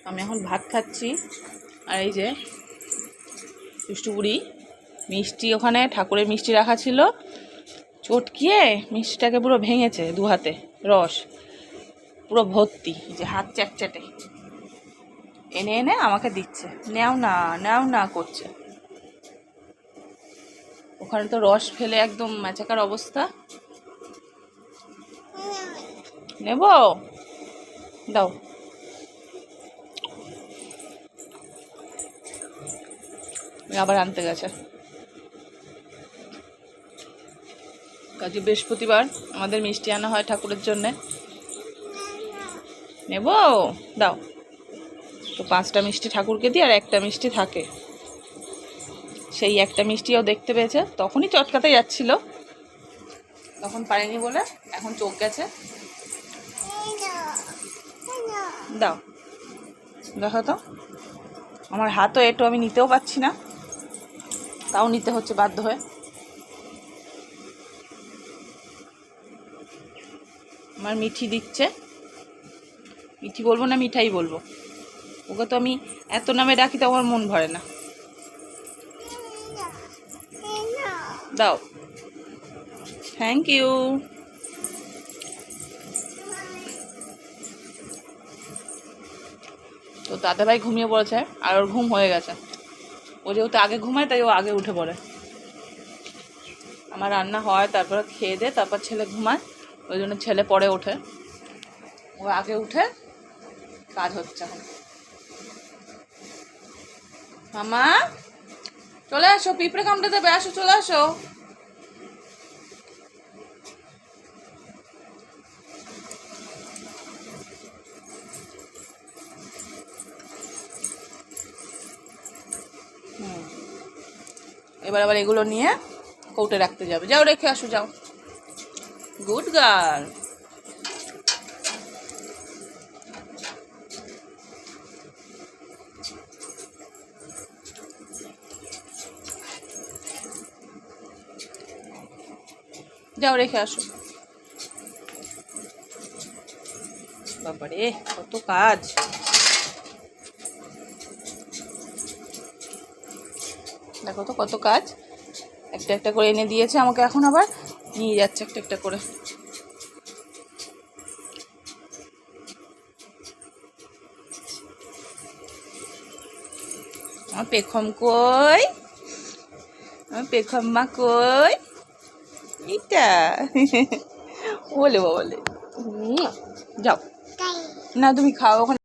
আমি এখন ভাত খাচ্ছি। আর এই যে দুষ্টু বুড়ি মিষ্টি, ওখানে ঠাকুরের মিষ্টি রাখা ছিল, চটকিয়ে মিষ্টিটাকে পুরো ভেঙেছে, দু হাতে রস পুরো ভর্তি, যে হাত চ্যাটচ্যাটে এনে এনে আমাকে দিচ্ছে, নেও না নেও না করছে। ওখানে তো রস ফেলে একদম ম্যাচাকার অবস্থা। নেব, দাও। আবার আনতে গেছে। কাজে বৃহস্পতিবার আমাদের মিষ্টি আনা হয় ঠাকুরের জন্যে। নেব, দাও। তো 5টা মিষ্টি ঠাকুরকে দিই, আর একটা মিষ্টি থাকে। সেই একটা মিষ্টিও দেখতে পেয়েছে, তখনই চটকাতে যাচ্ছিল, তখন পারেনি বলে এখন চোখ গেছে। দাও, দেখো তো, আমার হাতও একটু আমি নিতেও পারছি না, তাও নিতে হচ্ছে বাধ্য হয়ে। আমার মিঠি দিচ্ছে, মিঠি বলবো না মিঠাই বলবো, ওকে তো আমি এত নামে ডাকি তো আমার মন ভরে না। দাও, থ্যাংক ইউ। তো দাদাভাই ঘুমিয়ে পড়েছে, আর ওর ঘুম হয়ে গেছে। ও যেহেতু আগে ঘুমায় তাই ও আগে উঠে পড়ে। আমার রান্না হয়, তারপরে খেয়ে দে, তারপর ছেলে ঘুমায়, ওই জন্য ছেলে পরে ওঠে, ও আগে উঠে কাজ হচ্ছে এখন। মামা চলে আসো, পিঁপড়ে কামড়ে দেবে, আসো চলে আসো। এবার আবার এগুলো নিয়ে কৌটে রাখতে যাবে। যাও রেখে আসো, যাও। Good girl. যাও রেখে আসো। বাবারে কত কাজ। দেখো তো কত কাজ, একটা একটা করে এনে দিয়েছে আমাকে, এখন আবার নিয়ে যাচ্ছে একটা একটা করে। আমার পেখম কই, আমার পেখম মা কই, এটা বলে বলে। যাও না, তুমি খাও ওখানে।